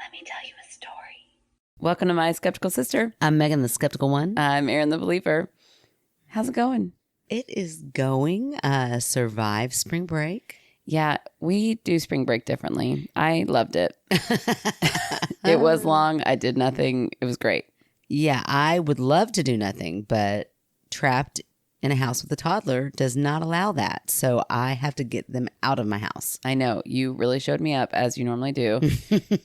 Let me tell you a story. Welcome to My Skeptical Sister. I'm Megan, the skeptical one. I'm Erin, the believer. How's it going? It is going. Survive spring break. Yeah, we do spring break differently. I loved it. It was long. I did nothing. It was great. Yeah, I would love to do nothing, but trapped in a house with a toddler does not allow that. So I have to get them out of my house. I know. You really showed me up, as you normally do.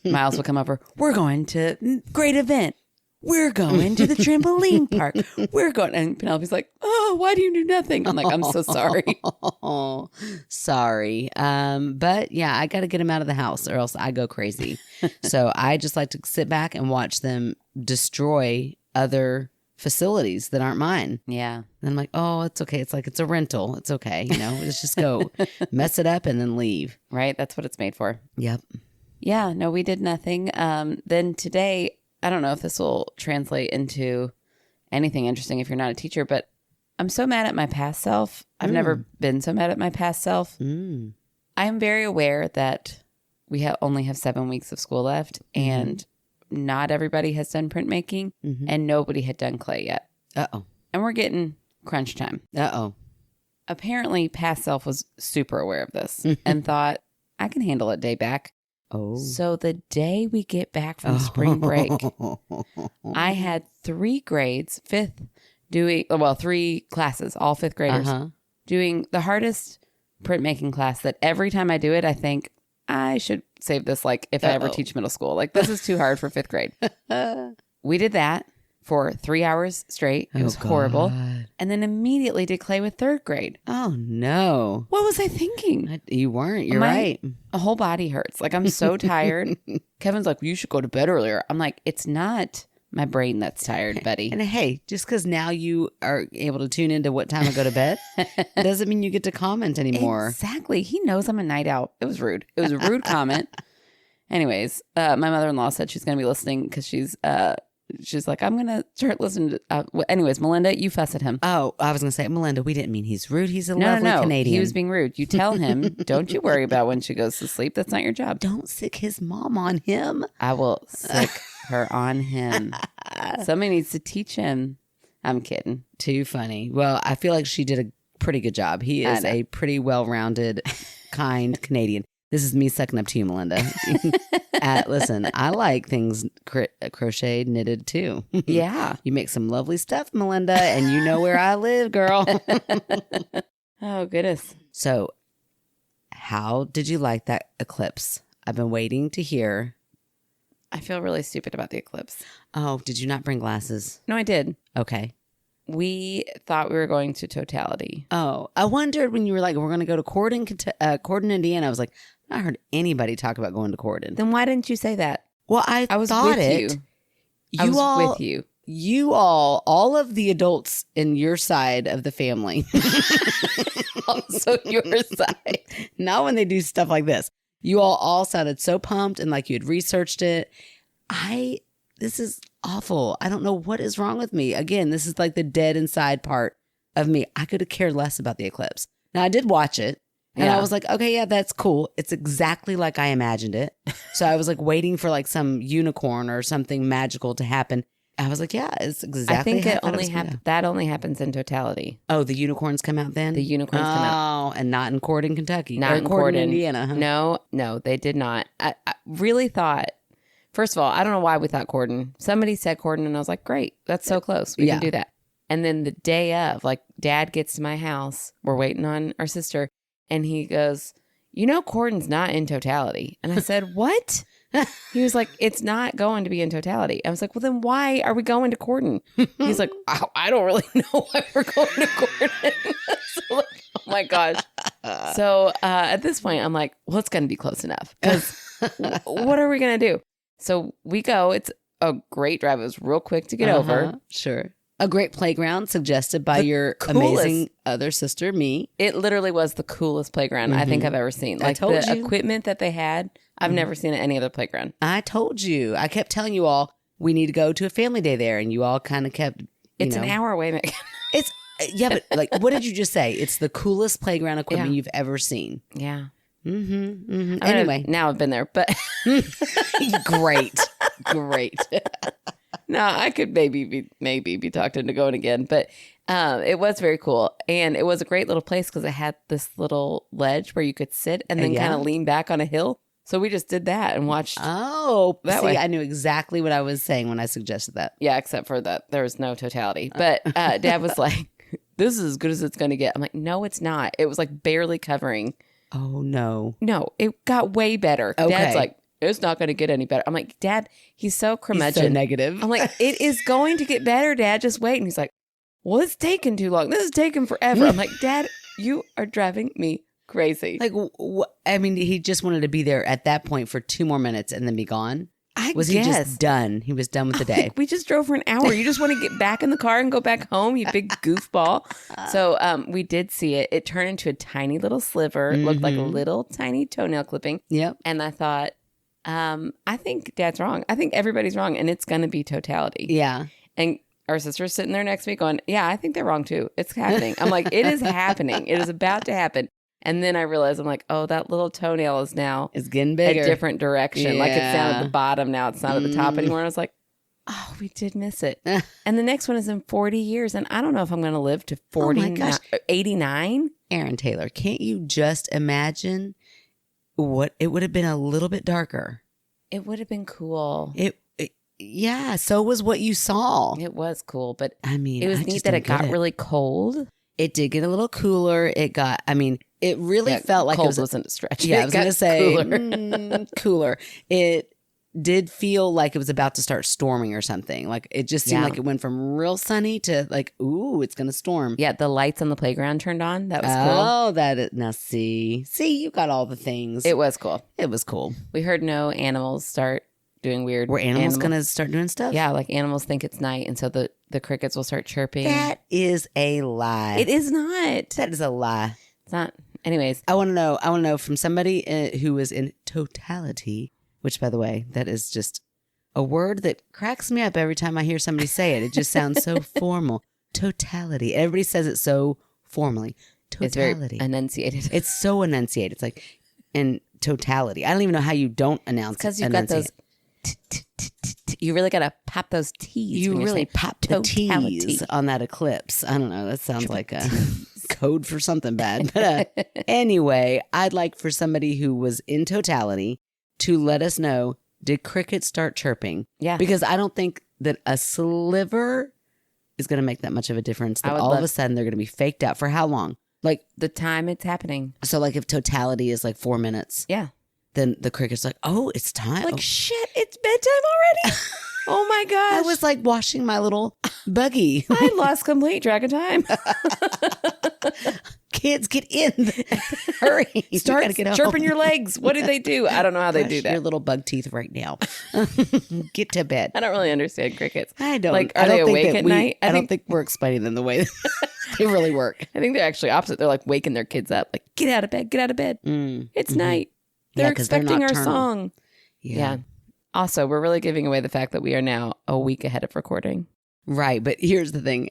Miles will come over. We're going to great event. We're going to the trampoline park. We're going. And Penelope's like, oh, why do you do nothing? I'm like, I'm so sorry. Sorry. But yeah, I got to get them out of the house or else I go crazy. So I just like to sit back and watch them destroy other facilities that aren't mine. Yeah. And I'm like, oh, it's okay. It's like, it's a rental. It's okay. You know, let's just go mess it up and then leave. Right. That's what it's made for. Yep. Yeah. No, we did nothing. Then today, I don't know if this will translate into anything interesting if you're not a teacher, but I'm so mad at my past self. I've never been so mad at my past self. I am very aware that we only have 7 weeks of school left and not everybody has done printmaking and nobody had done clay yet. Uh-oh. And we're getting crunch time. Uh-oh. Apparently, past self was super aware of this and thought, I can handle a day back. Oh. So the day we get back from spring break, I had 3 grades, 3 classes, all 5th graders, doing the hardest printmaking class that every time I do it, I think I should save this like if I ever teach middle school. Like this is too hard for 5th grade. We did that for 3 hours straight. It was horrible. And then immediately did clay with 3rd grade. Oh, no. What was I thinking? You weren't. You're right. My whole body hurts. Like I'm so tired. Kevin's like, well, you should go to bed earlier. I'm like, it's not my brain that's tired, buddy. And hey, just because now you are able to tune into what time I go to bed doesn't mean you get to comment anymore. Exactly. He knows I'm a night owl. It was rude. It was a rude comment. Anyways, my mother-in-law said she's going to be listening because she's like, I'm going to start listening to... anyways, Melinda, you fuss at him. Oh, I was going to say, Melinda, we didn't mean he's rude. He's a lovely Canadian. He was being rude. You tell him, don't you worry about when she goes to sleep. That's not your job. Don't sick his mom on him. I will sick her on him. Somebody needs to teach him. I'm kidding. Too funny. Well, I feel like she did a pretty good job. He is a pretty well-rounded, kind Canadian. This is me sucking up to you, Melinda. Listen, I like things crocheted, knitted too. Yeah. You make some lovely stuff, Melinda, and you know where I live, girl. Oh, goodness. So, how did you like that eclipse? I've been waiting to hear. I feel really stupid about the eclipse. Oh, did you not bring glasses? No, I did. Okay. We thought we were going to Totality. Oh, I wondered when you were like, we're going to go to Corden, Indiana. I was like, I heard anybody talk about going to Corden. Then why didn't you say that? Well, I was thought with it. I was with you. You all of the adults in your side of the family. Also your side. Not when they do stuff like this. You all sounded so pumped and like you had researched it. This is awful. I don't know what is wrong with me. Again, this is like the dead inside part of me. I could have cared less about the eclipse. Now, I did watch it. And I was like, okay, yeah, that's cool. It's exactly like I imagined it. So I was like waiting for like some unicorn or something magical to happen. I was like, yeah, it's exactly. I think that only happens in Totality. Oh, the unicorns come out then? The unicorns come out. Oh, and not in Corden, Kentucky. Not in Corden, Indiana. Huh? No, they did not. I really thought, first of all, I don't know why we thought Corden. Somebody said Corden and I was like, great, that's so close. We can do that. And then the day of, like Dad gets to my house. We're waiting on our sister. And he goes, you know, Corden's not in Totality. And I said, what? He was like, it's not going to be in Totality. I was like, well, then why are we going to Corden? He's like, I don't really know why we're going to Corden. So like, oh my gosh. So at this point, I'm like, well, it's going to be close enough. Because what are we going to do? So we go. It's a great drive. It was real quick to get over. Sure. A great playground suggested by your amazing other sister, me. It literally was the coolest playground I think I've ever seen. Like the equipment that they had, I've never seen at any other playground. I told you. I kept telling you all, we need to go to a family day there. And you all kind of kept, It's an hour away, Megan. Yeah, but like, what did you just say? It's the coolest playground equipment you've ever seen. Yeah. Anyway. Now I've been there, but Great. no, I could maybe be talked into going again, but it was very cool. And it was a great little place because it had this little ledge where you could sit and then kind of lean back on a hill. So we just did that and watched. Oh, that way. I knew exactly what I was saying when I suggested that. Yeah, except for that there was no totality. But Dad was like, this is as good as it's going to get. I'm like, no, it's not. It was like barely covering. Oh, no. No, it got way better. Okay. Dad's like, it's not going to get any better. I'm like, Dad, he's so curmudgeon. He's so negative. I'm like, it is going to get better, Dad. Just wait. And he's like, well, it's taking too long. This is taking forever. I'm like, Dad, you are driving me crazy. Like, I mean, he just wanted to be there at that point for 2 more minutes and then be gone. Was he just done? He was done with the day. Like, we just drove for an hour. You just want to get back in the car and go back home, you big goofball. So we did see it. It turned into a tiny little sliver. It looked like a little tiny toenail clipping. Yep. And I thought, I think Dad's wrong. I think everybody's wrong, and it's going to be totality. Yeah. And our sister's sitting there next to me going, yeah, I think they're wrong too. It's happening. I'm like, it is happening. It is about to happen. And then I realized, I'm like, oh, that little toenail is now It's getting bigger. a different direction. Like it's down at Yeah. the bottom now. It's not at the top anymore. And I was like, oh, we did miss it. And the next one is in 40 years. And I don't know if I'm going to live to 89. Aaron Taylor, can't you just imagine what it would have been a little bit darker? It would have been cool. Yeah, so was what you saw. It was cool. But I mean, it was I neat just that don't it got get really cold. It did get a little cooler. It really felt like cold it was wasn't a stretch. Yeah, It I was going to got say cooler. cooler. It did feel like it was about to start storming or something. Like it just seemed like it went from real sunny to like, ooh, it's going to storm. Yeah, the lights on the playground turned on. That was cool. Oh, now see, you got all the things. It was cool. It was cool. We heard no animals start doing weird. Were animals going to start doing stuff? Yeah, like animals think it's night, and so the crickets will start chirping. That is a lie. It is not. That is a lie. It's not. Anyways, I want to know from somebody who is in totality, which, by the way, that is just a word that cracks me up every time I hear somebody say it. It just sounds so formal. Totality. Everybody says it so formally. Totality. It's very enunciated. It's so enunciated. It's like in totality. I don't even know how you don't announce it. Because you've got those. You really got to pop those T's. You really pop the totality. T's on that eclipse. I don't know. That sounds like a code for something bad. But anyway, I'd like for somebody who was in totality to let us know, did crickets start chirping? Yeah. Because I don't think that a sliver is going to make that much of a difference. That all of a sudden they're going to be faked out. For how long? Like the time it's happening. So like if totality is like 4 minutes. Yeah. Then the cricket's like, oh, it's time. Like, shit, it's bedtime already? Oh my gosh. I was like washing my little buggy. I lost complete track of time. Kids, get in. Hurry. Start chirping your legs. What do they do? I don't know how they do that. Your little bug teeth right now. Get to bed. I don't really understand crickets. I don't. Like, are they awake at night? I don't think we're explaining them the way they really work. I think they're actually opposite. They're like waking their kids up. Like, get out of bed. Get out of bed. It's night. They're expecting our song. Yeah. Also, we're really giving away the fact that we are now a week ahead of recording. Right. But here's the thing.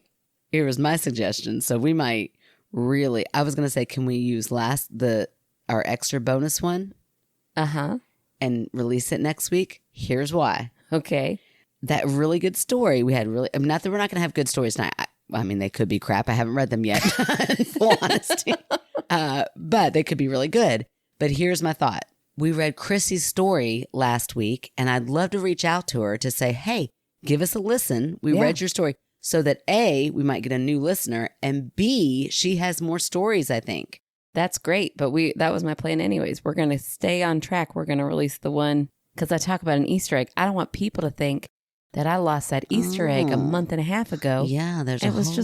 Here was my suggestion. So we might really, I was going to say, can we use our extra bonus one? And release it next week? Here's why. Okay. That really good story we had not that we're not going to have good stories tonight. I mean, they could be crap. I haven't read them yet, in full honesty. But they could be really good. But here's my thought. We read Chrissy's story last week, and I'd love to reach out to her to say, hey, give us a listen. We read your story so that A, we might get a new listener, and B, she has more stories, I think. That's great. But that was my plan anyways. We're going to stay on track. We're going to release the one, because I talk about an Easter egg. I don't want people to think that I lost that Easter egg a month and a half ago. Yeah, it was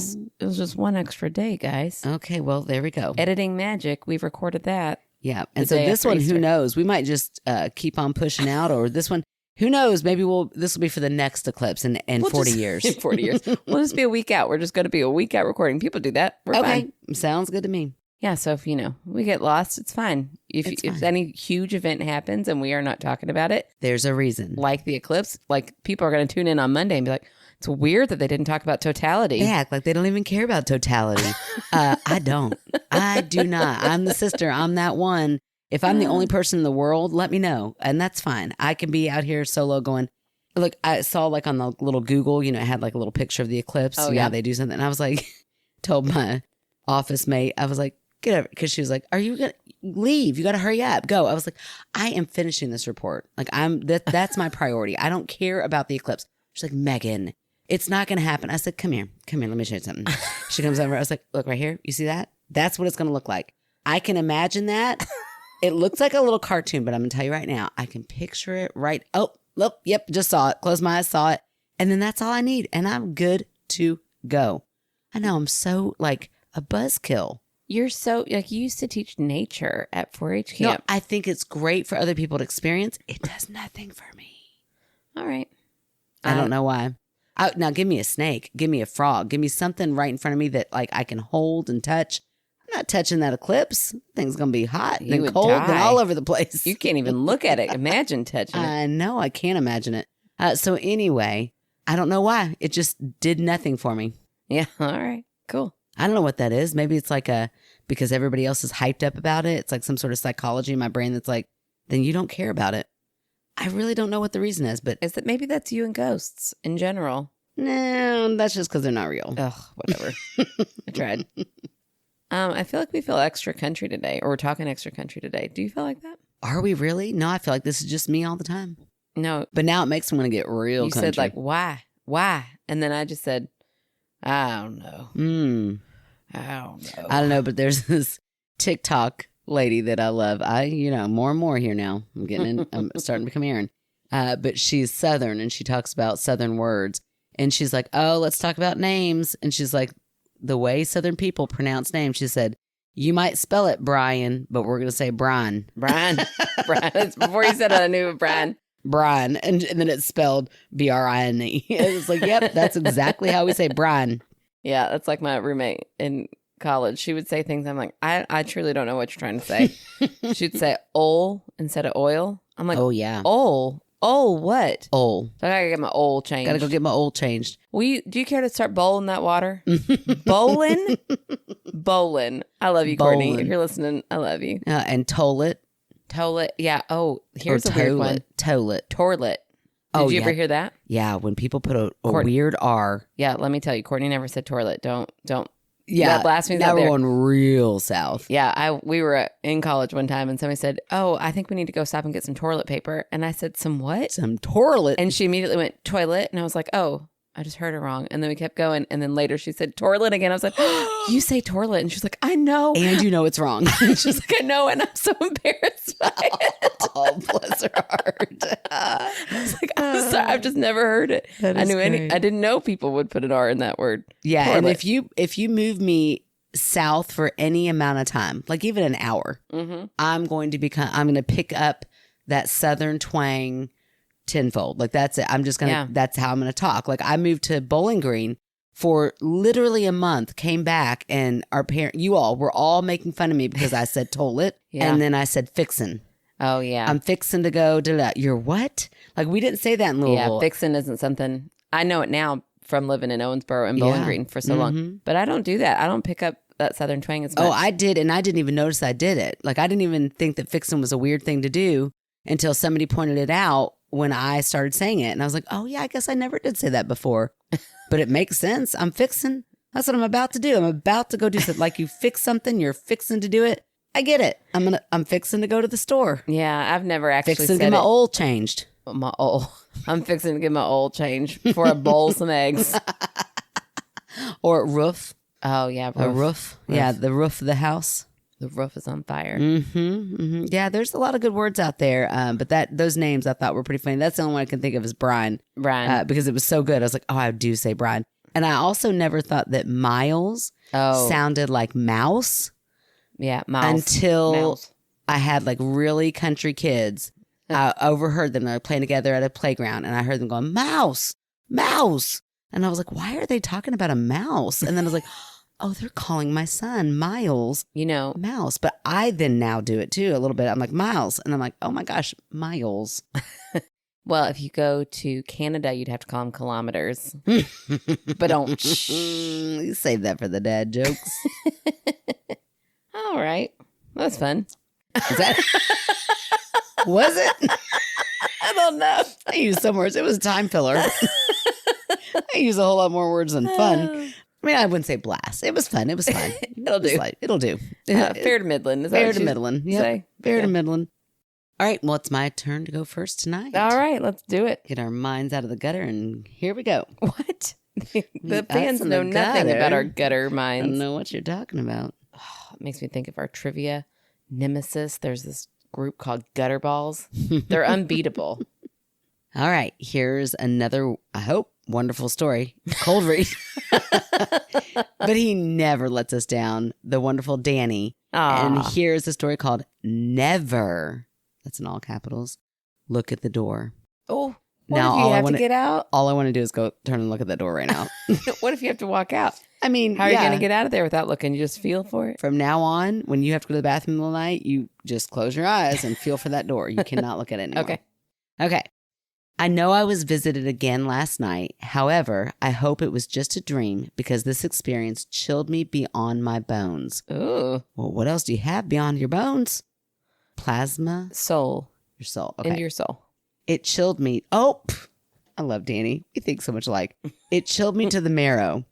just one extra day, guys. Okay, well, there we go. Editing magic. We've recorded that. Yeah. And so this one, Easter. Who knows? We might just keep on pushing out, or this one, who knows? Maybe this will be for the next eclipse in 40 years. In 40 years. We'll just be a week out. We're just going to be a week out recording. People do that. We're fine. Sounds good to me. Yeah. So if, we get lost, it's fine. If any huge event happens and we are not talking about it. There's a reason. Like the eclipse, like people are going to tune in on Monday and be like, it's weird that they didn't talk about totality. They act like they don't even care about totality. I don't. I do not. I'm the sister. I'm that one. If I'm the only person in the world, let me know. And that's fine. I can be out here solo going, look, I saw like on the little Google, it had like a little picture of the eclipse. Oh, yeah. They do something. And I was like, told my office mate, I was like, get over, because she was like, are you going to leave? You got to hurry up. Go. I was like, I am finishing this report. Like that's my priority. I don't care about the eclipse. She's like, Megan, it's not going to happen. I said, come here. Let me show you something. She comes over. I was like, look right here. You see that? That's what it's going to look like. I can imagine that. It looks like a little cartoon, but I'm going to tell you right now, I can picture it right. Oh, look, yep, just saw it. Closed my eyes, saw it. And then that's all I need. And I'm good to go. I know I'm so like a buzzkill. You're so, like, you used to teach nature at 4-H camp. No, I think it's great for other people to experience. It does nothing for me. All right. I don't know why. Now give me a snake. Give me a frog. Give me something right in front of me that like I can hold and touch. I'm not touching that eclipse. Thing's going to be hot and cold and all over the place. You can't even look at it. Imagine touching it. I know. I can't imagine it. So anyway, I don't know why. It just did nothing for me. Yeah. All right. Cool. I don't know what that is. Maybe it's like because everybody else is hyped up about it. It's like some sort of psychology in my brain that's like, then you don't care about it. I really don't know what the reason is, but is that maybe that's you and ghosts in general? No, that's just because they're not real. Ugh, whatever. I tried. I feel like we feel extra country today, or we're talking extra country today. Do you feel like that? Are we really? No, I feel like this is just me all the time. No. But now it makes me want to get real country. You said like, why? Why? And then I just said, I don't know. I don't know, but there's this TikTok lady that I love. More and more here now. I'm starting to become Aaron. But she's Southern and she talks about Southern words. And she's like, oh, let's talk about names. And she's like, the way Southern people pronounce names, she said, you might spell it Brian, but we're going to say Brian. Brian. It's before you said it, I knew it, Brian. Brian. And then it's spelled Brine. It's like, yep, that's exactly how we say Brian. Yeah, that's like my roommate in college. She would say things. I'm like, I truly don't know what you're trying to say. She'd say "ol" instead of oil. I'm like, oh yeah, ol what? Ol. So I gotta get my oil changed. Gotta go get my oil changed. Do you care to start bowling that water? Bowling. I love you, Courtney. If you're listening, I love you. And toilet. Yeah. Oh, here's a weird one. Toilet. Did you ever hear that? Yeah, when people put a weird R. Yeah, let me tell you, Courtney never said toilet. Don't. Yeah, that blasphemies now out we're there. going real south. Yeah, we were in college one time and somebody said, oh, I think we need to go stop and get some toilet paper. And I said, some what? Some toilet. And she immediately went, toilet. And I was like, oh, I just heard her wrong. And then we kept going. And then later she said toilet again. I was like, you say toilet. And she's like, I know. And you know it's wrong. She's like, I know. And I'm so embarrassed by it. Oh, bless her heart. I was like, I'm sorry. I've just never heard it. I didn't know people would put an R in that word. Yeah. Toilet. And if you move me south for any amount of time, like even an hour, I'm going to pick up that Southern twang tenfold. Like that's it. That's how I'm going to talk. Like I moved to Bowling Green for literally a month, came back and you all were all making fun of me because I said toilet and then I said fixin'. Oh yeah. I'm fixing to go to you're what? Like we didn't say that in Louisville. Yeah, fixin' isn't something I know it now from living in Owensboro and Bowling Green for so long. But I don't do that. I don't pick up that Southern twang as much. Oh, I did, and I didn't even notice I did it. Like I didn't even think that fixin' was a weird thing to do until somebody pointed it out when I started saying it. And I was like, oh yeah, I guess I never did say that before. But it makes sense. I'm fixing. That's what I'm about to do. I'm about to go do something. Like you fix something, you're fixing to do it. I get it. I'm fixing to go to the store. Yeah, I've never actually fixing to get my oil changed. I'm fixing to get my oil changed before I bowl some eggs. Or roof. Oh yeah, a roof. Yeah, the roof of the house. The roof is on fire. Yeah, there's a lot of good words out there. But those names I thought were pretty funny. That's the only one I can think of is Brian. Because it was so good. I was like, oh, I do say Brian. And I also never thought that Miles sounded like mouse. Yeah, mouse. Until I had like really country kids. I overheard them. They were playing together at a playground. And I heard them going, mouse, mouse. And I was like, why are they talking about a mouse? And then I was like, oh, they're calling my son Miles, mouse. But I then now do it too a little bit. I'm like, Miles. And I'm like, oh my gosh, Miles. Well, if you go to Canada, you'd have to call them kilometers. But don't. You save that for the dad jokes. All right. That's fun. Is that was it? I don't know. I used some words. It was a time filler. I use a whole lot more words than fun. I mean, I wouldn't say blast. It was fun. It was fun. It'll do. It'll do. Fair to Midland. Is that Fair what to you Midland. say? Yep. Fair Okay. to Midland. All right. Well, it's my turn to go first tonight. All right, let's do it. Get our minds out of the gutter, and here we go. What? The Us fans in know the nothing gutter. about our gutter I don't minds. know what you're talking about. It makes me think of our trivia nemesis. There's this group called Gutter Balls. They're unbeatable. All right. Here's another, I hope, wonderful story. Cold read. But he never lets us down. The wonderful Danny. Aw. And here's a story called Never. That's in all capitals. Look at the door. Oh, what Now, if you all I have wanna- to get out? All I want to do is go turn and look at that door right now. What if you have to walk out? I mean, How are you yeah. going to get out of there without looking? You just feel for it? From now on, when you have to go to the bathroom in the night, you just close your eyes and feel for that door. You cannot look at it anymore. Okay. Okay. I know I was visited again last night. However, I hope it was just a dream because this experience chilled me beyond my bones. Ooh. Well, what else do you have beyond your bones? Plasma? Soul. Your soul. Okay. Into your soul. It chilled me. Oh, I love Danny. We think so much alike. It chilled me to the marrow.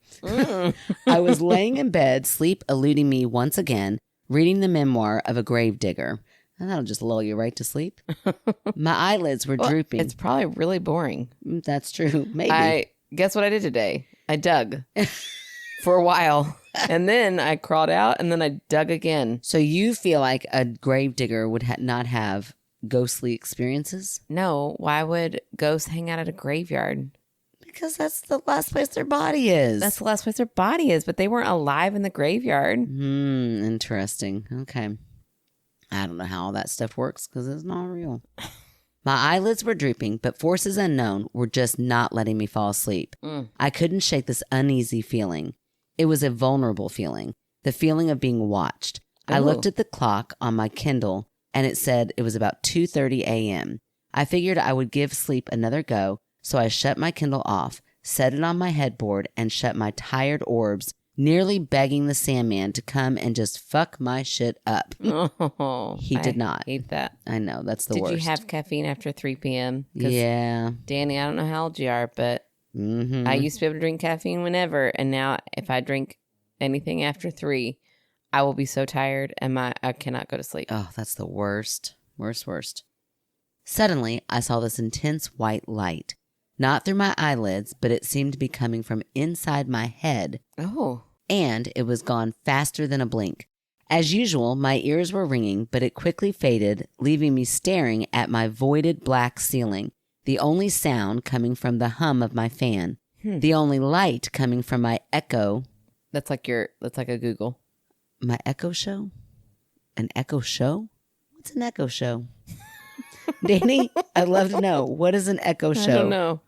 I was laying in bed, sleep eluding me once again, reading the memoir of a grave digger. And that'll just lull you right to sleep. My eyelids were Well, drooping. it's probably really boring. That's true. Maybe. Guess what I did today? I dug for a while. And then I crawled out and then I dug again. So you feel like a grave digger would not have ghostly experiences? No, why would ghosts hang out at a graveyard? Because that's the last place their body is. That's the last place their body is, but they weren't alive in the graveyard. Interesting. Okay. I don't know how all that stuff works because it's not real. My eyelids were drooping, but forces unknown were just not letting me fall asleep. I couldn't shake this uneasy feeling. It was a vulnerable feeling, the feeling of being watched. I Ooh. looked at the clock on my Kindle, and it said it was about 2:30 a.m. I figured I would give sleep another go, so I shut my Kindle off, set it on my headboard, and shut my tired orbs, nearly begging the Sandman to come and just fuck my shit up. Oh, He did not. I hate that. I know, that's the Did worst. you have caffeine after 3 p.m.? 'Cause, Yeah. Danny, I don't know how old you are, but Mm-hmm. I used to be able to drink caffeine whenever. And now if I drink anything after 3, I will be so tired and I cannot go to sleep. Oh, that's the worst. Worst. Suddenly, I saw this intense white light. Not through my eyelids, but it seemed to be coming from inside my head. Oh. And it was gone faster than a blink. As usual, my ears were ringing, but it quickly faded, leaving me staring at my voided black ceiling, the only sound coming from the hum of my fan, the only light coming from my echo. That's like a Google. My echo show? An echo show? What's an echo show? Danny, I'd love to know. What is an echo show? I don't know.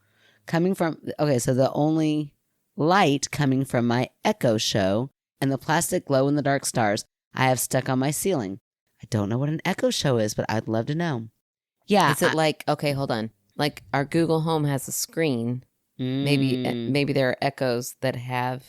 Coming from, okay, so the only light coming from my echo show and the plastic glow in the dark stars I have stuck on my ceiling. I don't know what an echo show is, but I'd love to know. Yeah. Is it like, okay, hold on. Like our Google Home has a screen. Maybe there are echoes that have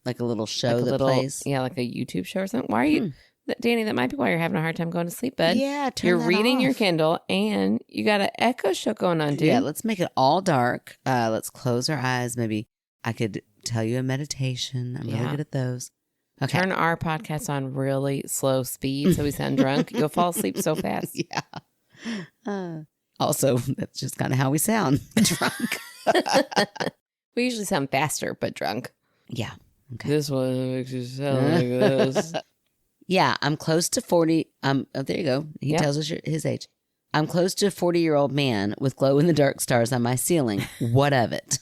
like a little show like that plays. Yeah, like a YouTube show or something. Why are you, Danny, that might be why you're having a hard time going to sleep, bud. Yeah, turn You're that reading your off. Kindle and you got an echo show going on, dude. Yeah, let's make it all dark. Let's close our eyes. Maybe I could tell you a meditation. I'm really Yeah. good at those. Okay. Turn our podcast on really slow speed so we sound drunk. You'll fall asleep so fast. Yeah. Also, that's just kind of how we sound. Drunk. We usually sound faster, but drunk. Yeah. Okay. This one makes you sound like this. Yeah, I'm close to 40. Oh, there you go. He Yep. tells us his age. I'm close to a 40-year-old man with glow-in-the-dark stars on my ceiling. What of it?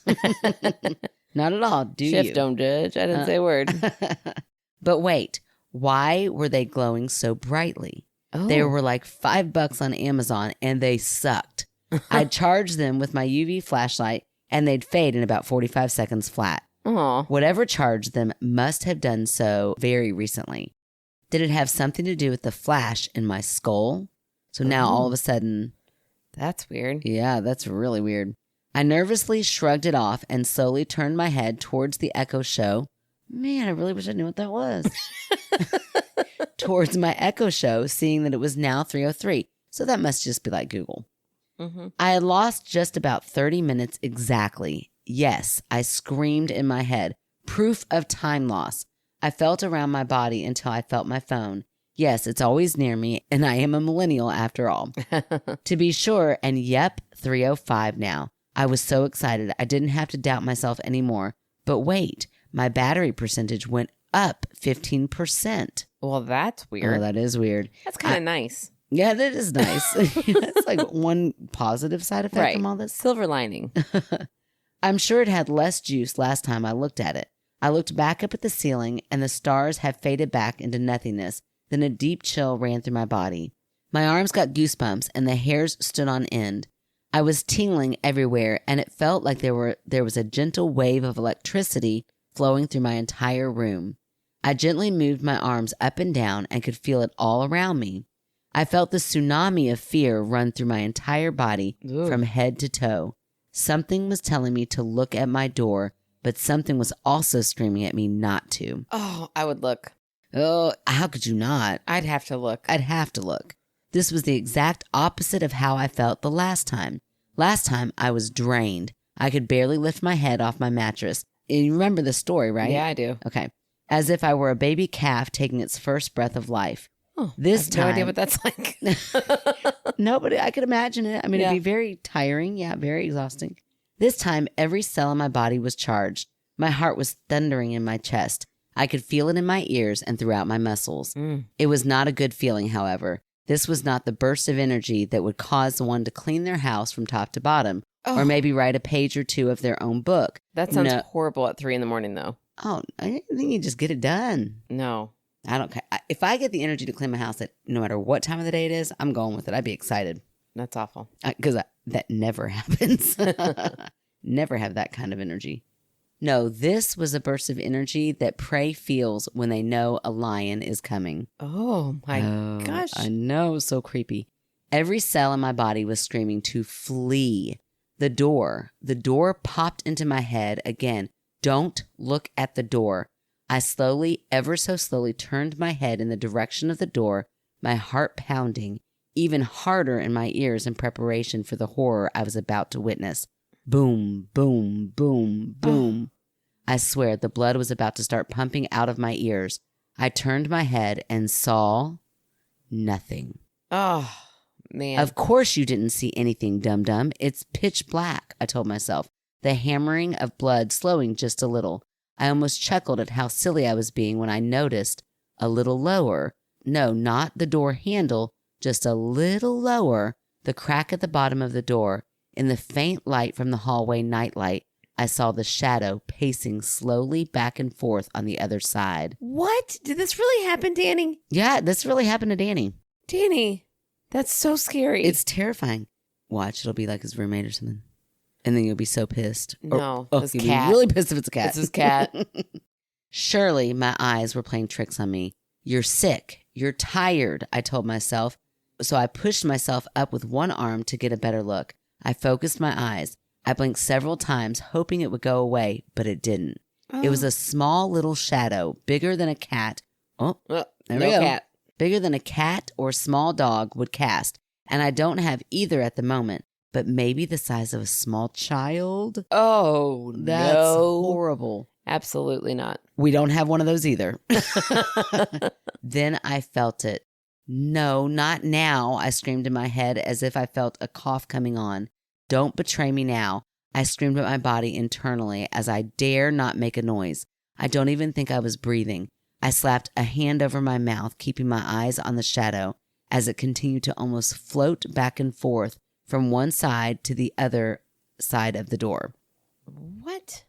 Not at all, do Shift, you? don't judge. I didn't say a word. But wait, why were they glowing so brightly? Oh. They were like $5 on Amazon, and they sucked. I charged them with my UV flashlight, and they'd fade in about 45 seconds flat. Aw. Whatever charged them must have done so very recently. Did it have something to do with the flash in my skull? So now all of a sudden, That's weird. yeah, that's really weird. I nervously shrugged it off and slowly turned my head towards the echo show. Man, I really wish I knew what that was. towards my Echo Show, seeing that it was now 3:03. So that must just be like Google. Mm-hmm. I had lost just about 30 minutes exactly. Yes, I screamed in my head. Proof of time loss. I felt around my body until I felt my phone. Yes, it's always near me, and I am a millennial after all. To be sure, and yep, 3:05 now. I was so excited I didn't have to doubt myself anymore. But wait, my battery percentage went up 15%. Well, that's weird. Oh, that is weird. That's kind of nice. Yeah, that is nice. That's like one positive side effect from all this. Silver lining. I'm sure it had less juice last time I looked at it. I looked back up at the ceiling, and the stars have faded back into nothingness. Then a deep chill ran through my body. My arms got goosebumps, and the hairs stood on end. I was tingling everywhere, and it felt like there was a gentle wave of electricity flowing through my entire room. I gently moved my arms up and down and could feel it all around me. I felt the tsunami of fear run through my entire body from head to toe. Something was telling me to look at my door, but something was also screaming at me not to. Oh, I would look. Oh, how could you not? I'd have to look. I'd have to look. This was the exact opposite of how I felt the last time. Last time, I was drained. I could barely lift my head off my mattress. And you remember the story, right? Yeah, I do. Okay. As if I were a baby calf taking its first breath of life. Oh, this time, no idea what that's like. No, but I could imagine it. I mean, Yeah. It'd be very tiring. Yeah, very exhausting. This time, every cell in my body was charged. My heart was thundering in my chest. I could feel it in my ears and throughout my muscles. It was not a good feeling, however. This was not the burst of energy that would cause one to clean their house from top to bottom, or maybe write a page or two of their own book. That sounds horrible at 3 a.m, though. Oh, I think you just get it done. No. I don't care. If I get the energy to clean my house, no matter what time of the day it is, I'm going with it. I'd be excited. That's awful. Because that never happens. Never have that kind of energy. No, this was a burst of energy that prey feels when they know a lion is coming. Oh, my gosh. I know. So creepy. Every cell in my body was screaming to flee. The door popped into my head again. Don't look at the door. I slowly, ever so slowly, turned my head in the direction of the door, my heart pounding even harder in my ears in preparation for the horror I was about to witness. Boom, boom, boom, boom. I swear the blood was about to start pumping out of my ears. I turned my head and saw nothing. Oh, man. Of course you didn't see anything, dum-dum. It's pitch black, I told myself, the hammering of blood slowing just a little. I almost chuckled at how silly I was being when I noticed a little lower, no, not the door handle, just a little lower, the crack at the bottom of the door. In the faint light from the hallway nightlight, I saw the shadow pacing slowly back and forth on the other side. What? Did this really happen, Danny? Yeah, this really happened to Danny. Danny, that's so scary. It's terrifying. Watch, it'll be like his roommate or something. And then you'll be so pissed. No, you'll cat. be really pissed if it's a cat. It's his cat. Surely my eyes were playing tricks on me. You're sick. You're tired, I told myself. So I pushed myself up with one arm to get a better look. I focused my eyes. I blinked several times, hoping it would go away, but it didn't. Oh. It was a small little shadow, bigger than a cat. Oh, there we go. Cat. Bigger than a cat or small dog would cast. And I don't have either at the moment, but maybe the size of a small child. Oh, That's horrible. Absolutely not. We don't have one of those either. Then I felt it. No, not now, I screamed in my head as if I felt a cough coming on. Don't betray me now. I screamed at my body internally as I dare not make a noise. I don't even think I was breathing. I slapped a hand over my mouth, keeping my eyes on the shadow as it continued to almost float back and forth from one side to the other side of the door. What?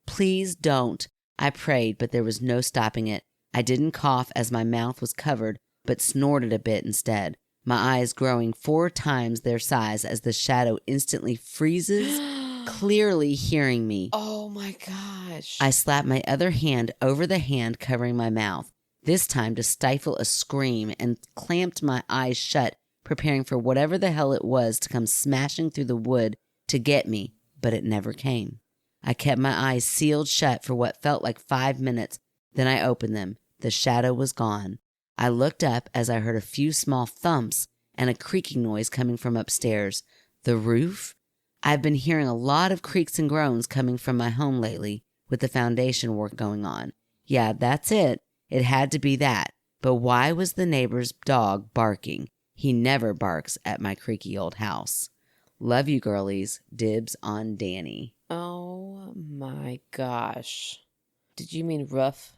Please don't, I prayed, but there was no stopping it. I didn't cough as my mouth was covered, but snorted a bit instead, my eyes growing 4 times their size as the shadow instantly freezes, clearly hearing me. Oh my gosh. I slapped my other hand over the hand covering my mouth, this time to stifle a scream, and clamped my eyes shut, preparing for whatever the hell it was to come smashing through the wood to get me, but it never came. I kept my eyes sealed shut for what felt like 5 minutes. Then I opened them. The shadow was gone. I looked up as I heard a few small thumps and a creaking noise coming from upstairs. The roof? I've been hearing a lot of creaks and groans coming from my home lately with the foundation work going on. Yeah, that's it. It had to be that. But why was the neighbor's dog barking? He never barks at my creaky old house. Love you, girlies. Dibs on Danny. Oh my gosh. Did you mean roof?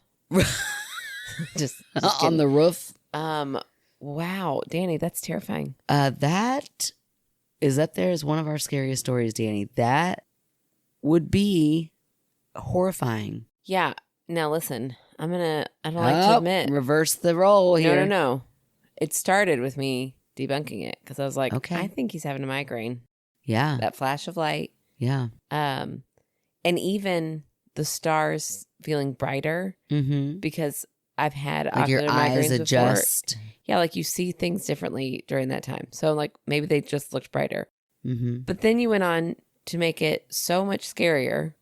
just On the roof? Wow, Danny, that's terrifying. That is up there as one of our scariest stories, Danny. That would be horrifying. Yeah. Now listen, I don't like to admit. Reverse the role here. No. It started with me debunking it because I was like, okay. I think he's having a migraine. Yeah. That flash of light. Yeah. And even the stars feeling brighter because I've had like ocular your migraines eyes adjust. Before. Yeah, like you see things differently during that time. So like maybe they just looked brighter. But then you went on to make it so much scarier.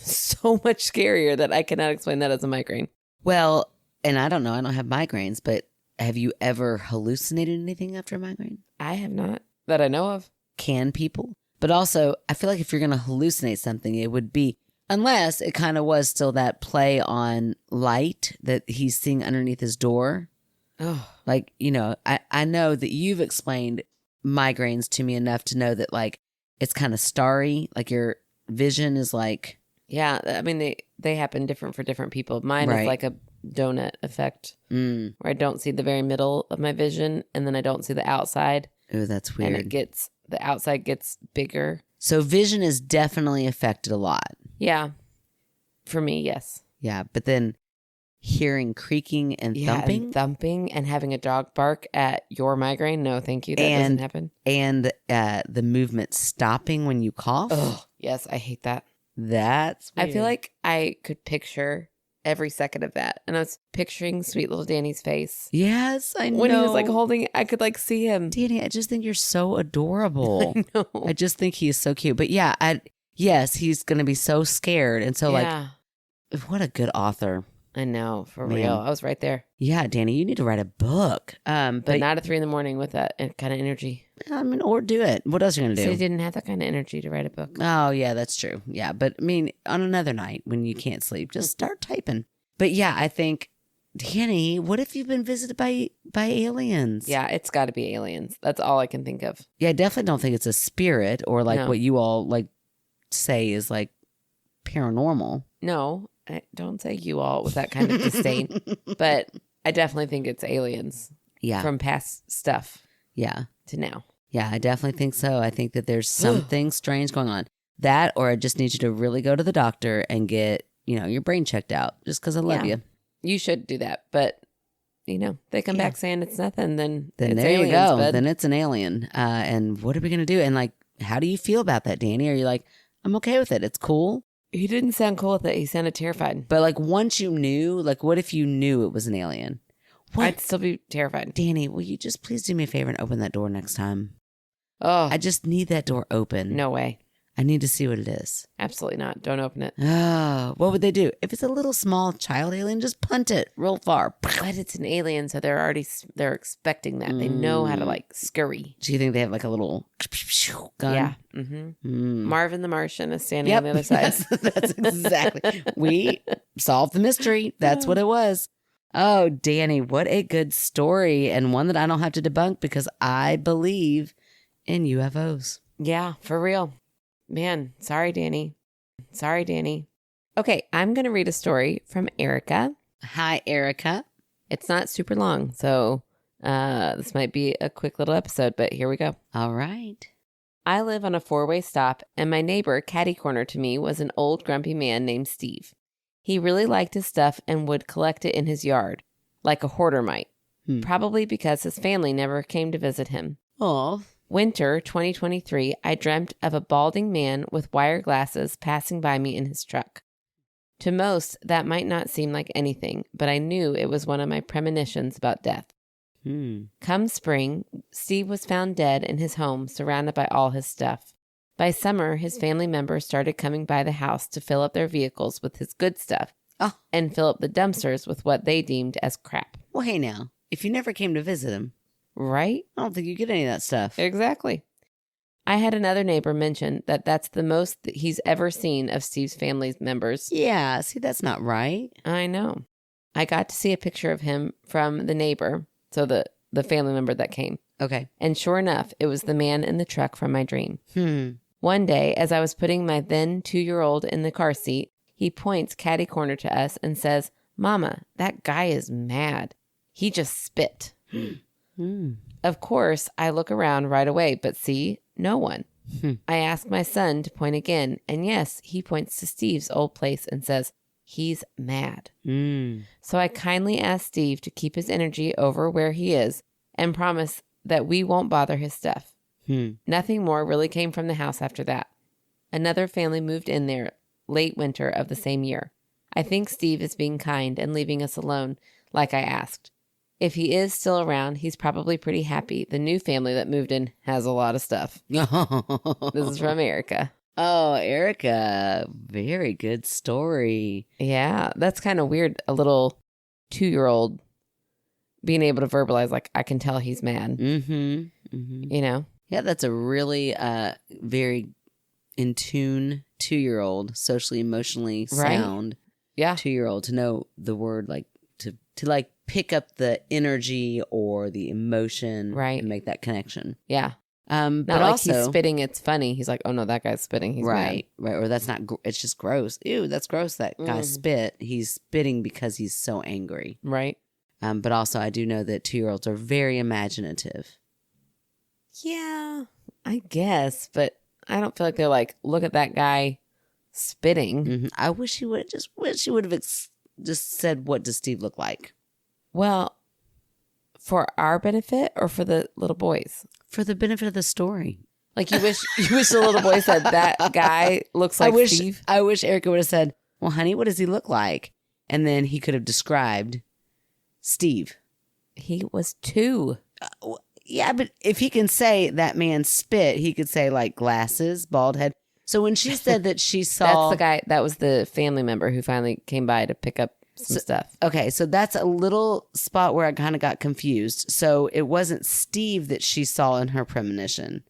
So much scarier that I cannot explain that as a migraine. Well, and I don't know, I don't have migraines, but have you ever hallucinated anything after a migraine? I have not, that I know of. Can people? But also, I feel like if you're going to hallucinate something, it would be, unless it kind of was still that play on light that he's seeing underneath his door. Oh, Like, you know, I know that you've explained migraines to me enough to know that like it's kind of starry, like your vision is like. yeah. I mean, they happen different for different people. Mine is like a donut effect where I don't see the very middle of my vision and then I don't see the outside. Oh, that's weird. And the outside gets bigger. So vision is definitely affected a lot. Yeah. For me, yes. Yeah. But then hearing creaking and thumping. And thumping and having a dog bark at your migraine. No, thank you. That doesn't happen. And the movement stopping when you cough. Oh, yes. I hate that. That's weird. I feel like I could picture every second of that. And I was picturing sweet little Danny's face. Yes, I know. When he was like holding, I could like see him. Danny, I just think you're so adorable. I know. I just think he is so cute. But yeah, yes, he's going to be so scared. And so like, what a good author. I know, for real. I was right there. Yeah, Danny, you need to write a book. But not at 3 a.m. with that kind of energy. I mean, or do it. What else are you going to do? So he didn't have that kind of energy to write a book. Oh, yeah, that's true. Yeah, but I mean, on another night when you can't sleep, just start typing. But yeah, I think, Danny, what if you've been visited by aliens? Yeah, it's got to be aliens. That's all I can think of. Yeah, I definitely don't think it's a spirit or like what you all like say is like paranormal. No, I don't say you all with that kind of disdain, but I definitely think it's aliens. Yeah. From past stuff. Yeah. To now. Yeah, I definitely think so. I think that there's something strange going on. That, or I just need you to really go to the doctor and get, your brain checked out just because I love you. You should do that. But, they come back saying it's nothing, then it's there aliens, you go. Bud. Then it's an alien. And what are we going to do? And like, how do you feel about that, Danny? Are you like, I'm okay with it. It's cool. He didn't sound cool with it. He sounded terrified. But like once you knew, like what if you knew it was an alien? What? I'd still be terrified. Danny, will you just please do me a favor and open that door next time? Oh. I just need that door open. No way. I need to see what it is. Absolutely not. Don't open it. Oh, what would they do? If it's a little small child alien, just punt it real far. But it's an alien, so they're expecting that. They know how to like scurry. Do you think they have like a little gun? Yeah. Mm-hmm. Marvin the Martian is standing on the other side. That's exactly. We solved the mystery. That's what it was. Oh, Danny, what a good story, and one that I don't have to debunk because I believe in UFOs. Yeah, for real. Man, sorry, Danny. Okay, I'm going to read a story from Erica. Hi, Erica. It's not super long, so this might be a quick little episode, but here we go. All right. I live on a 4-way stop, and my neighbor, catty corner to me, was an old grumpy man named Steve. He really liked his stuff and would collect it in his yard, like a hoarder might, probably because his family never came to visit him. Oh. Winter 2023, I dreamt of a balding man with wire glasses passing by me in his truck. To most, that might not seem like anything, but I knew it was one of my premonitions about death. Come spring, Steve was found dead in his home, surrounded by all his stuff. By summer, his family members started coming by the house to fill up their vehicles with his good stuff and fill up the dumpsters with what they deemed as crap. Well, hey now, if you never came to visit him, right? I don't think you get any of that stuff. Exactly. I had another neighbor mention that that's the most that he's ever seen of Steve's family members. Yeah, see, that's not right. I know. I got to see a picture of him from the neighbor, so the family member that came. Okay. And sure enough, it was the man in the truck from my dream. One day, as I was putting my then 2-year-old in the car seat, he points catty corner to us and says, "Mama, that guy is mad. He just spit." Of course, I look around right away, but see, no one. I ask my son to point again, and yes, he points to Steve's old place and says, "He's mad." So I kindly ask Steve to keep his energy over where he is and promise that we won't bother his stuff. Nothing more really came from the house after that. Another family moved in there late winter of the same year. I think Steve is being kind and leaving us alone, like I asked. If he is still around, he's probably pretty happy. The new family that moved in has a lot of stuff. This is from Erica. Oh, Erica. Very good story. Yeah, that's kind of weird. A little 2-year-old being able to verbalize, like, I can tell he's mad. You know? Yeah, that's a really very in tune 2-year-old, socially, emotionally sound 2-year-old to know the word, like to like pick up the energy or the emotion and make that connection. Yeah. But like also he's spitting, it's funny. He's like, oh no, that guy's spitting. He's mad. Right. Or that's not, it's just gross. Ew, that's gross. That guy spit. He's spitting because he's so angry. Right. But also I do know that 2-year-olds are very imaginative. Yeah, I guess, but I don't feel like they're like, look at that guy spitting. I wish he would have just said, what does Steve look like? Well, for our benefit or for the little boys? For the benefit of the story. Like you wish the little boy said that guy looks like Steve? I wish Erica would have said, well, honey, what does he look like? And then he could have described Steve. He was 2. Yeah, but if he can say that man spit, he could say like glasses, bald head. So when she said that she saw... That's the guy, that was the family member who finally came by to pick up some stuff. Okay, so that's a little spot where I kind of got confused. So it wasn't Steve that she saw in her premonition.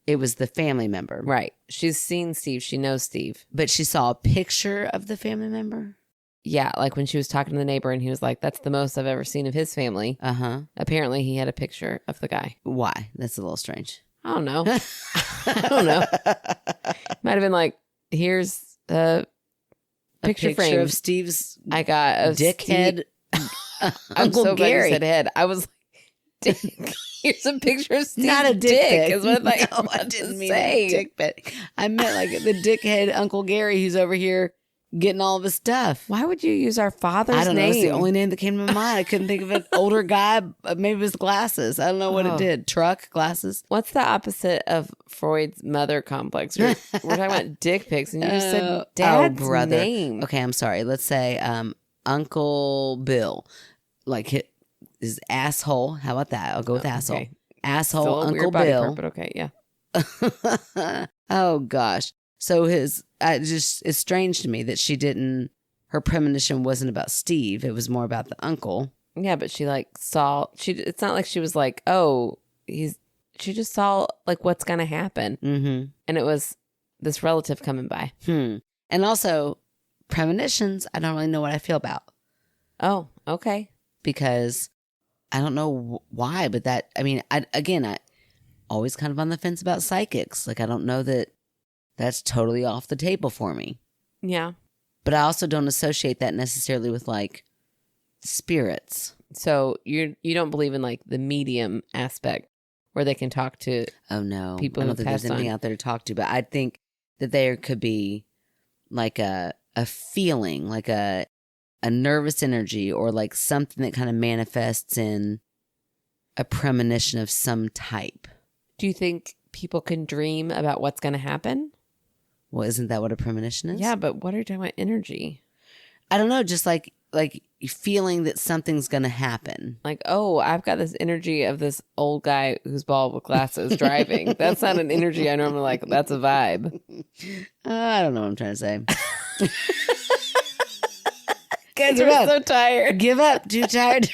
It was the family member. Right. She's seen Steve. She knows Steve. But she saw a picture of the family member? Yeah, like when she was talking to the neighbor and he was like, that's the most I've ever seen of his family. Apparently he had a picture of the guy. Why? That's a little strange. I don't know. I don't know. Might have been like, here's a picture frame of Steve's I got a dickhead. I'm so glad you said head. I was like, dick. Here's a picture of Steve's not a dick. Is what I didn't mean a dick pic. I meant like the dickhead Uncle Gary who's over here getting all of his stuff. Why would you use our father's name? I don't know. It's the only name that came to my mind. I couldn't think of an older guy. Maybe it was glasses. I don't know what it did. Truck, glasses. What's the opposite of Freud's mother complex? We're talking about dick pics, and you just said dad's name. Okay, I'm sorry. Let's say Uncle Bill. Like his asshole. How about that? I'll go with asshole. Okay. Asshole Still a Uncle weird body Bill. part, but okay, yeah. Oh gosh. So it's strange to me that her premonition wasn't about Steve. It was more about the uncle. Yeah, but she saw, it's not like she was like, oh, she just saw like what's going to happen. And it was this relative coming by. And also premonitions, I don't really know what I feel about. Oh, okay. Because I don't know why, but I always kind of on the fence about psychics. Like, I don't know that that's totally off the table for me. Yeah. But I also don't associate that necessarily with like spirits. So you don't believe in like the medium aspect where they can talk to people I don't think there's anything on. out there to talk to, but I think that there could be like a feeling, like a nervous energy or like something that kind of manifests in a premonition of some type. Do you think people can dream about what's going to happen? Well, isn't that what a premonition is? Yeah, but what are you talking about energy? I don't know, just like feeling that something's going to happen. Like, oh, I've got this energy of this old guy who's bald with glasses driving. That's not an energy I normally like. That's a vibe. I don't know what I'm trying to say. Guys, we're so tired. Give up. Too tired.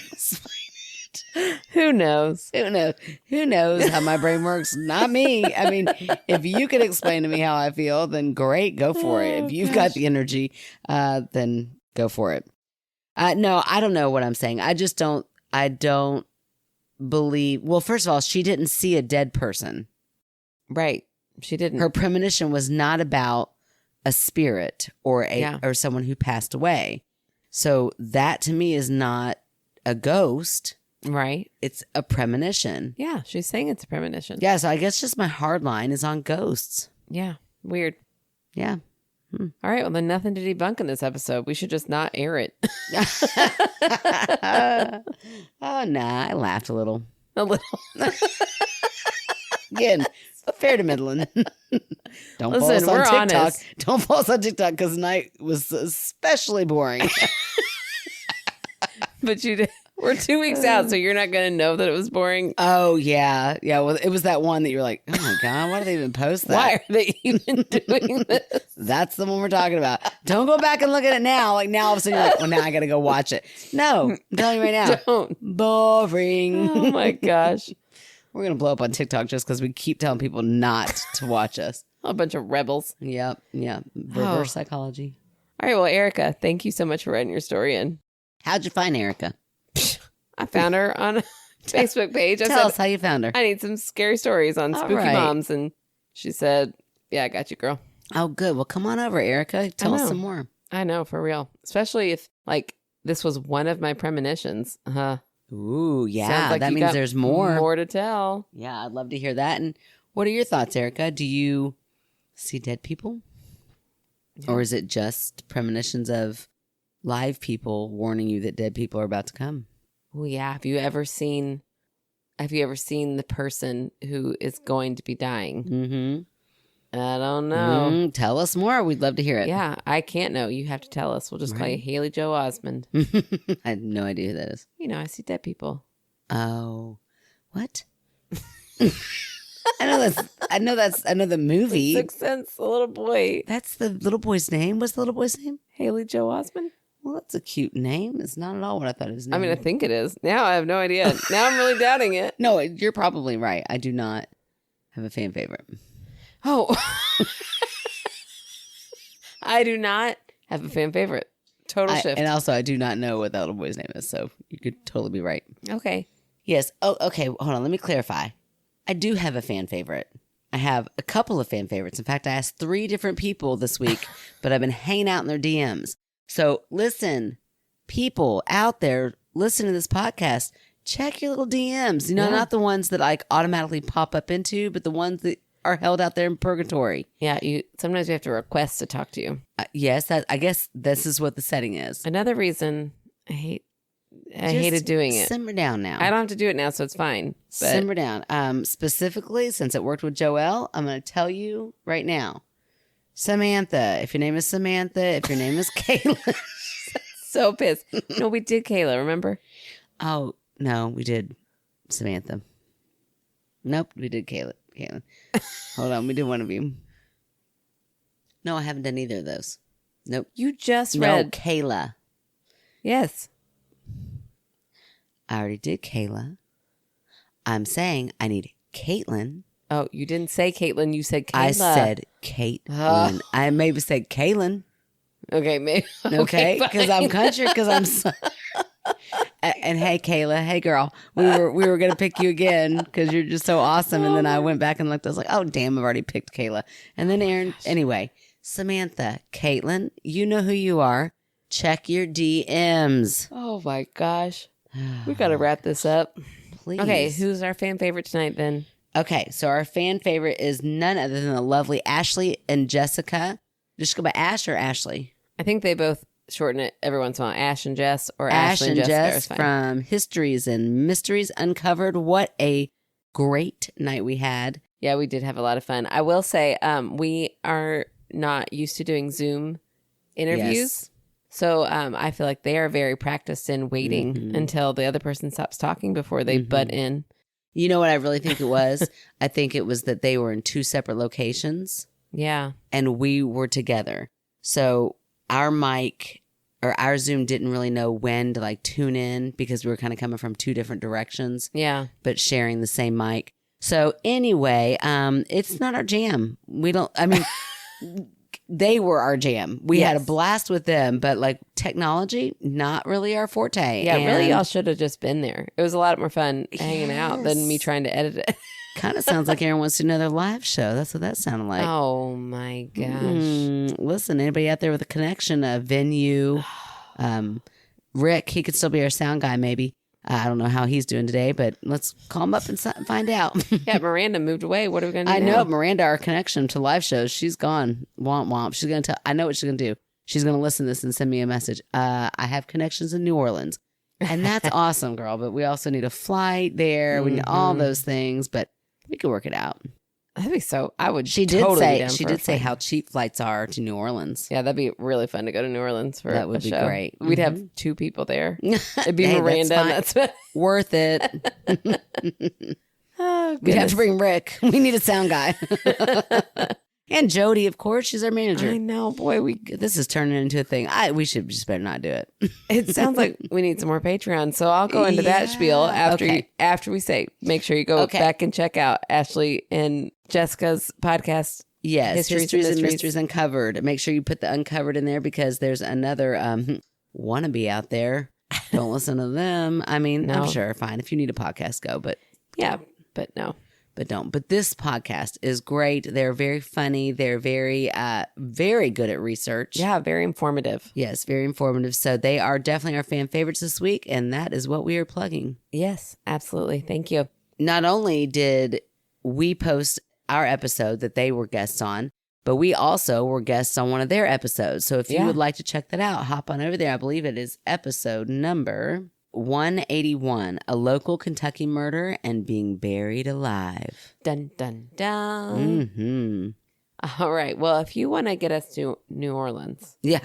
Who knows? Who knows? Who knows how my brain works? Not me. I mean, if you can explain to me how I feel, then great, go for it. If you've got the energy, then go for it. No, I don't know what I'm saying. I don't believe. Well, first of all, she didn't see a dead person. Right. She didn't. Her premonition was not about a spirit or or someone who passed away. So that to me is not a ghost. Right. It's a premonition. Yeah, she's saying it's a premonition. Yeah, so I guess just my hard line is on ghosts. Yeah, weird. Yeah. All right, well, then nothing to debunk in this episode. We should just not air it. Oh, nah, I laughed a little. A little. Again, fair to middling. Don't Listen, follow us on we're TikTok. honest. Don't follow us on TikTok because tonight was especially boring. But you did. We're 2 weeks out, so you're not going to know that it was boring. Oh, yeah. Yeah, well, it was that one that you were like, oh, my God, why do they even post that? Why are they even doing this? That's the one we're talking about. Don't go back and look at it now. Like, now all of a sudden you're like, well, now I got to go watch it. No, I'm telling you right now. Don't. Boring. Oh, my gosh. We're going to blow up on TikTok just because we keep telling people not to watch us. A bunch of rebels. Yep. Reverse psychology. All right, well, Erica, thank you so much for writing your story in. How'd you find Erica? I found her on a Facebook page. I Tell said, us how you found her. I need some scary stories on All spooky right. moms. And she said, yeah, I got you, girl. Oh, good. Well, come on over, Erica. Tell us some more. I know, for real. Especially if, like, this was one of my premonitions. Ooh, yeah. Sounds like that you means got there's more. More to tell. Yeah, I'd love to hear that. And what are your thoughts, Erica? Do you see dead people? Yeah. Or is it just premonitions of live people warning you that dead people are about to come? Oh, yeah. Have you ever seen the person who is going to be dying? Mm-hmm. I don't know. Tell us more. We'd love to hear it. Yeah, I can't know. You have to tell us. We'll just call you Haley Joe Osmond. I have no idea who that is. You know, I see dead people. Oh, what? I know the movie. Sixth Sense, the little boy. That's the little boy's name. What's the little boy's name? Haley Joe Osmond. Well, that's a cute name. It's not at all what I thought his name. I mean, I think it is. Now I have no idea. Now I'm really doubting it. No, you're probably right. I do not have a fan favorite. Oh. I do not have a fan favorite. Total shift. And also, I do not know what that little boy's name is, so you could totally be right. Okay. Yes. Oh, okay. Hold on. Let me clarify. I do have a fan favorite. I have a couple of fan favorites. In fact, I asked 3 different people this week, but I've been hanging out in their DMs. So listen, people out there, listen to this podcast. Check your little DMs. You know, not the ones that like automatically pop up into, but the ones that are held out there in purgatory. Yeah, sometimes you have to request to talk to you. Yes, I guess this is what the setting is. Another reason I hated doing it. Simmer down now. I don't have to do it now, so it's fine. But simmer down. Specifically, since it worked with Joelle, I'm going to tell you right now. Samantha, if your name is Samantha, if your name is Kayla. So pissed. No, we did Kayla, remember? Oh, no, we did Samantha. Nope, we did Kayla. Hold on, we did one of you. No, I haven't done either of those. Nope. You just read. No, Kayla. Yes. I already did Kayla. I'm saying I need Caitlin. Oh, you didn't say Caitlin. You said Kayla. I said Caitlin. I maybe said Kaylin. Okay, maybe. Okay, because I'm country. Because I'm. And hey, Kayla. Hey, girl. We were gonna pick you again because you're just so awesome. And then I went back and looked. I was like, oh damn, I've already picked Kayla. And then Aaron. Anyway, Samantha, Caitlin, you know who you are. Check your DMs. Oh my gosh, we gotta wrap this up. Please. Okay, who's our fan favorite tonight then? Okay, so our fan favorite is none other than the lovely Ashley and Jessica. Just go by Ash or Ashley? I think they both shorten it every once in a while. Ash and Jess or Ashley and Jess Jessica. From Histories and Mysteries Uncovered. What a great night we had. Yeah, we did have a lot of fun. I will say we are not used to doing Zoom interviews. Yes. So I feel like they are very practiced in waiting until the other person stops talking before they butt in. You know what I really think it was? I think it was that they were in 2 separate locations. Yeah. And we were together. So our mic, or our Zoom didn't really know when to like tune in because we were kind of coming from 2 different directions. Yeah. But sharing the same mic. So anyway, it's not our jam. We don't, I mean, they were our jam. We had a blast with them, but like technology, not really our forte. Yeah, really, y'all should have just been there. It was a lot more fun hanging out than me trying to edit it. Kind of sounds like Aaron wants to do another live show. That's what that sounded like. Oh my gosh. Listen, anybody out there with a connection, a venue, Rick, he could still be our sound guy maybe. I don't know how he's doing today, but let's call him up and find out. Yeah, Miranda moved away. What are we going to do I now? know, Miranda, our connection to live shows, she's gone. Womp womp. She's going to tell, I know what she's going to do. She's going to listen to this and send me a message. I have connections in New Orleans. And that's awesome, girl. But we also need a flight there. We need all those things, but we could work it out. That'd be so. I would. She totally did say how cheap flights are to New Orleans. Yeah, that'd be really fun to go to New Orleans for that would a be show. great. We'd have 2 people there. It'd be Hey, Miranda. And that's worth it. Oh, We'd have to bring Rick. We need a sound guy. And Jody, of course, she's our manager. I know, boy. This is turning into a thing. We should just better not do it. It sounds like we need some more Patreon. So I'll go into that spiel after we say, make sure you go back and check out Ashley and Jessica's podcast. Yes, Histories and Mysteries Uncovered. Make sure you put the uncovered in there because there's another wannabe out there. Don't listen to them. I mean, I'm sure, fine. If you need a podcast, go. But yeah, but no. But don't. But this podcast is great. They're very funny. They're very, very good at research. Yeah, very informative. Yes, very informative. So they are definitely our fan favorites this week, and that is what we are plugging. Yes, absolutely. Thank you. Not only did we post our episode that they were guests on, but we also were guests on one of their episodes. So if you would like to check that out, hop on over there. I believe it is episode number 181, a local Kentucky murder and being buried alive. Dun, dun, dun. All right. Well, if you want to get us to New Orleans. Yeah.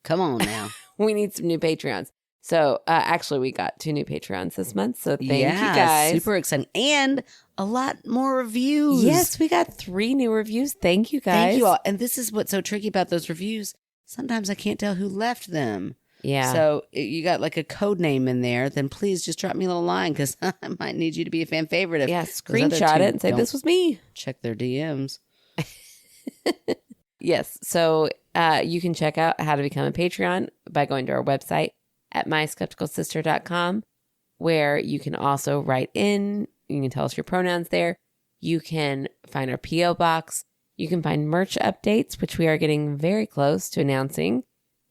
Come on now. We need some new Patreons. So actually, we got 2 new Patreons this month. So thank you guys. Super exciting. And a lot more reviews. Yes, we got 3 new reviews. Thank you guys. Thank you all. And this is what's so tricky about those reviews. Sometimes I can't tell who left them. Yeah. So you got like a code name in there, then please just drop me a little line because I might need you to be a fan favorite. Screenshot it and say, this was me. Check their DMs. Yes. So you can check out how to become a Patreon by going to our website at myskepticalsister.com, where you can also write in. You can tell us your pronouns there. You can find our P.O. box. You can find merch updates, which we are getting very close to announcing.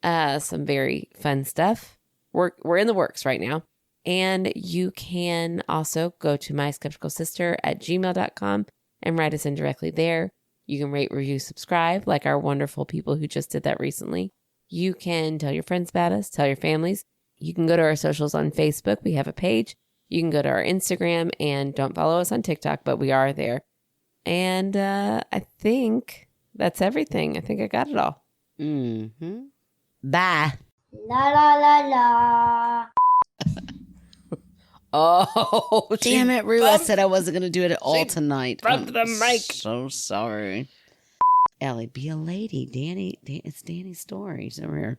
Some very fun stuff. We're in the works right now. And you can also go to myskepticalsister@gmail.com and write us in directly there. You can rate, review, subscribe like our wonderful people who just did that recently. You can tell your friends about us, tell your families. You can go to our socials on Facebook. We have a page. You can go to our Instagram, and don't follow us on TikTok, but we are there. And I think that's everything. I think I got it all. Mm-hmm. Bye. La la la la. Oh, damn it, Rue. I said I wasn't going to do it at all tonight. Bumped the mic. So sorry. Ellie, be a lady. Danny, it's Danny's story. He's over here.